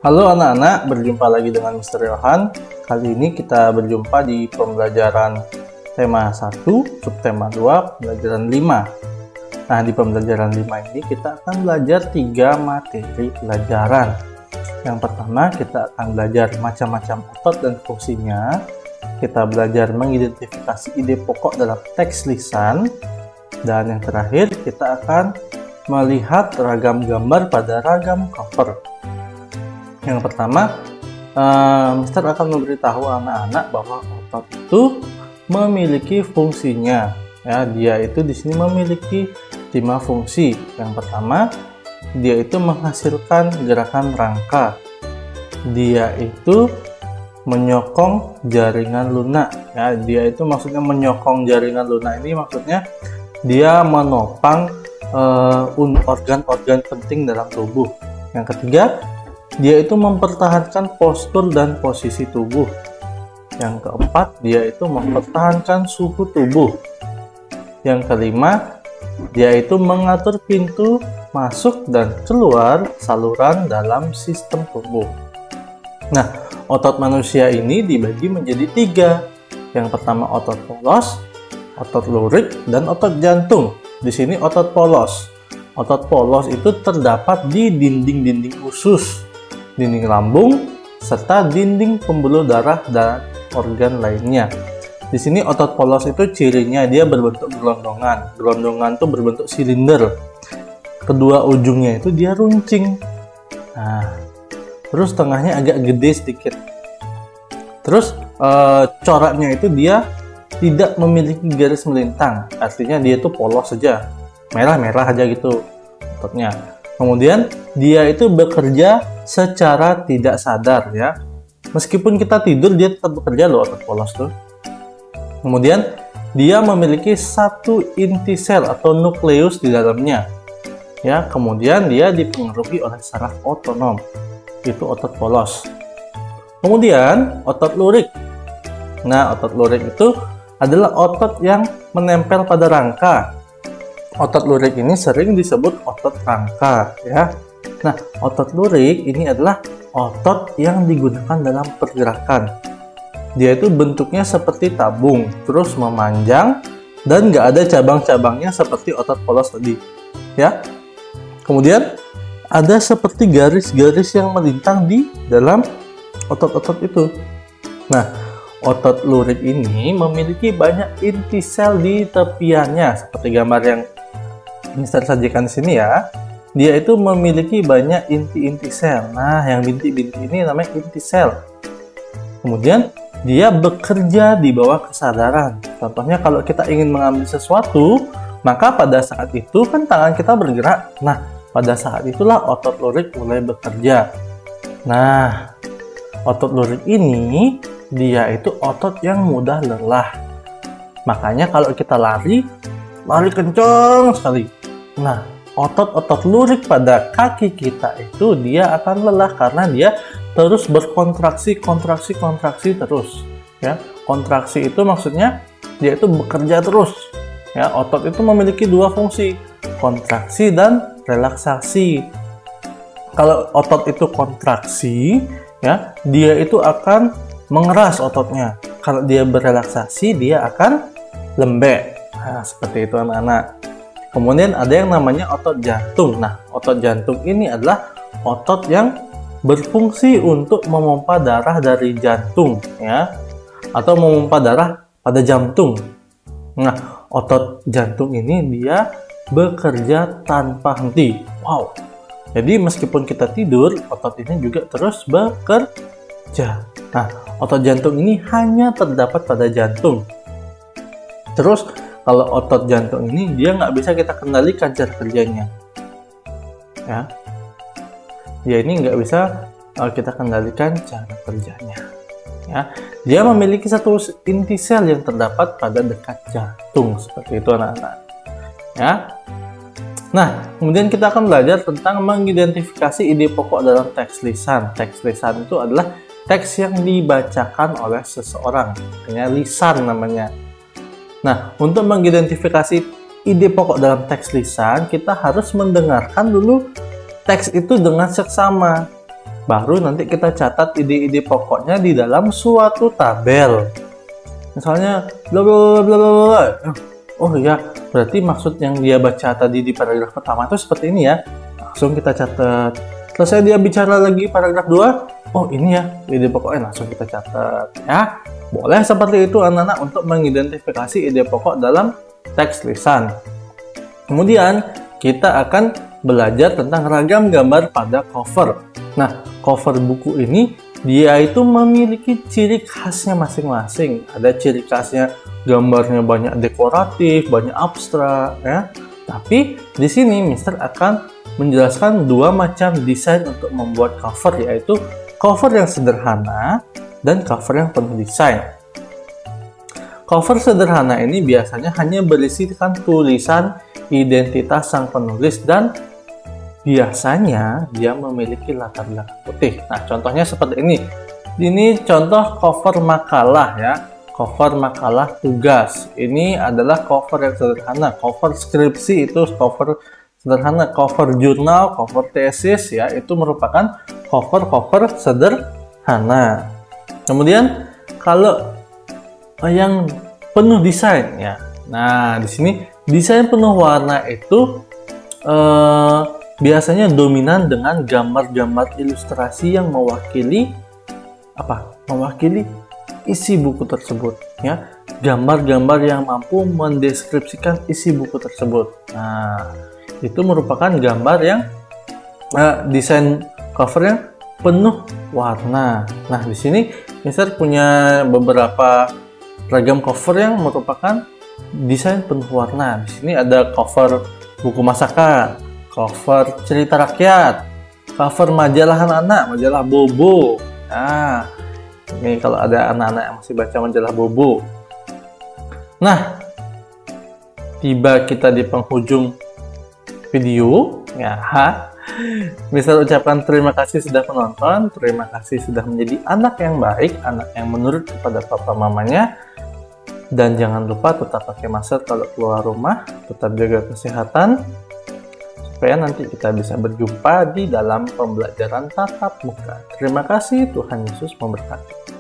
Halo anak-anak, berjumpa lagi dengan Mr. Yohan. Kali ini kita berjumpa di pembelajaran tema 1, subtema 2, pembelajaran 5. Nah, di pembelajaran 5 ini kita akan belajar 3 materi pelajaran. Yang pertama, kita akan belajar macam-macam otot dan fungsinya. Kita belajar mengidentifikasi ide pokok dalam teks lisan. Dan yang terakhir, kita akan melihat ragam gambar pada ragam cover. Yang pertama, Mister akan memberitahu anak-anak bahwa otot itu memiliki fungsinya. Ya, dia itu di sini memiliki 5 fungsi. Yang pertama, dia itu menghasilkan gerakan rangka. Dia itu menyokong jaringan lunak. Ya, dia itu maksudnya menyokong jaringan lunak ini maksudnya dia menopang organ-organ penting dalam tubuh. Yang ketiga, dia itu mempertahankan postur dan posisi tubuh. Yang keempat, dia itu mempertahankan suhu tubuh. Yang kelima, dia itu mengatur pintu masuk dan keluar saluran dalam sistem tubuh. Nah, otot manusia ini dibagi menjadi 3. Yang pertama otot polos, otot lurik, dan otot jantung. Di sini otot polos. Otot polos itu terdapat di dinding-dinding usus, dinding lambung, serta dinding pembuluh darah dan organ lainnya. Di sini otot polos itu cirinya dia berbentuk gelondongan. Gelondongan itu berbentuk silinder. Kedua ujungnya itu dia runcing. Nah, terus tengahnya agak gede sedikit. Terus coraknya itu dia tidak memiliki garis melintang. Artinya dia itu polos saja. Merah-merah aja gitu ototnya. Kemudian dia itu bekerja secara tidak sadar ya. Meskipun kita tidur dia tetap bekerja loh otot polos tuh. Kemudian dia memiliki satu inti sel atau nukleus di dalamnya. Ya, kemudian dia dipengaruhi oleh saraf otonom. Itu otot polos. Kemudian otot lurik. Nah, otot lurik itu adalah otot yang menempel pada rangka. Otot lurik ini sering disebut otot rangka ya. Nah, otot lurik ini adalah otot yang digunakan dalam pergerakan. Dia itu bentuknya seperti tabung, terus memanjang dan nggak ada cabang-cabangnya seperti otot polos tadi. Ya. Kemudian ada seperti garis-garis yang melintang di dalam otot-otot itu. Nah, otot lurik ini memiliki banyak inti sel di tepiannya, seperti gambar yang Mister sajikan di sini ya. Dia itu memiliki banyak inti-inti sel. Nah, yang bintik-bintik ini namanya inti sel. Kemudian dia bekerja di bawah kesadaran. Contohnya kalau kita ingin mengambil sesuatu, maka pada saat itu kan tangan kita bergerak. Nah, pada saat itulah otot lurik mulai bekerja. Nah, otot lurik ini dia itu otot yang mudah lelah. Makanya kalau kita lari kencang sekali. Nah, otot-otot lurik pada kaki kita itu dia akan lelah karena dia terus berkontraksi terus. Ya, kontraksi itu maksudnya dia itu bekerja terus. Ya, otot itu memiliki 2 fungsi, kontraksi dan relaksasi. Kalau otot itu kontraksi, ya, dia itu akan mengeras ototnya. Kalau dia berelaksasi, dia akan lembek. Nah, seperti itu anak-anak. Kemudian ada yang namanya otot jantung. Nah, otot jantung ini adalah otot yang berfungsi untuk memompa darah dari jantung, ya, atau memompa darah pada jantung. Nah, otot jantung ini dia bekerja tanpa henti. Wow. Jadi meskipun kita tidur, otot ini juga terus bekerja. Nah, otot jantung ini hanya terdapat pada jantung. Terus kalau otot jantung ini dia nggak bisa kita kendalikan cara kerjanya. Ya, dia ini nggak bisa kita kendalikan cara kerjanya. Ya, dia memiliki satu inti sel yang terdapat pada dekat jantung, seperti itu anak-anak. Ya. Nah, kemudian kita akan belajar tentang mengidentifikasi ide pokok dalam teks lisan. Teks lisan itu adalah teks yang dibacakan oleh seseorang, hanya lisan namanya. Nah, untuk mengidentifikasi ide pokok dalam teks lisan, kita harus mendengarkan dulu teks itu dengan seksama. baru nanti kita catat ide-ide pokoknya di dalam suatu tabel. Misalnya bla bla bla bla bla bla. Oh ya, berarti maksud yang dia baca tadi di paragraf pertama itu seperti ini ya. Langsung kita catat. Selesai dia bicara lagi paragraf 2, oh ini ya ide pokoknya, langsung kita catat ya. Boleh seperti itu anak-anak untuk mengidentifikasi ide pokok dalam teks lisan. Kemudian kita akan belajar tentang ragam gambar pada cover. Nah, cover buku ini dia itu memiliki ciri khasnya masing-masing. Ada ciri khasnya gambarnya banyak dekoratif, banyak abstrak ya. Tapi di sini Mister akan menjelaskan dua macam desain untuk membuat cover, yaitu cover yang sederhana dan cover yang penuh desain. Cover sederhana ini biasanya hanya berisikan tulisan identitas sang penulis dan biasanya dia memiliki latar belakang putih. Nah, contohnya seperti ini. Ini contoh cover makalah ya. Cover makalah tugas. Ini adalah cover yang sederhana. Cover skripsi itu cover sederhana. Cover jurnal, cover tesis ya, itu merupakan cover-cover sederhana. Kemudian kalau yang penuh desain ya. Nah, di sini desain penuh warna itu biasanya dominan dengan gambar-gambar ilustrasi yang mewakili apa? Mewakili isi buku tersebut ya. Gambar-gambar yang mampu mendeskripsikan isi buku tersebut. Nah, itu merupakan gambar yang desain cover yang penuh warna. Nah, di sini Mister punya beberapa ragam cover yang merupakan desain penuh warna. Di sini ada cover buku masakan, cover cerita rakyat, cover majalah anak-anak, majalah Bobo. Nah, ini kalau ada anak-anak yang masih baca majalah Bobo. Nah, tiba kita di penghujung video ya. Mister ucapkan terima kasih sudah menonton, terima kasih sudah menjadi anak yang baik, anak yang menurut kepada papa mamanya. Dan jangan lupa tetap pakai masker kalau keluar rumah, tetap jaga kesehatan, supaya nanti kita bisa berjumpa di dalam pembelajaran tatap muka. Terima kasih, Tuhan Yesus memberkati.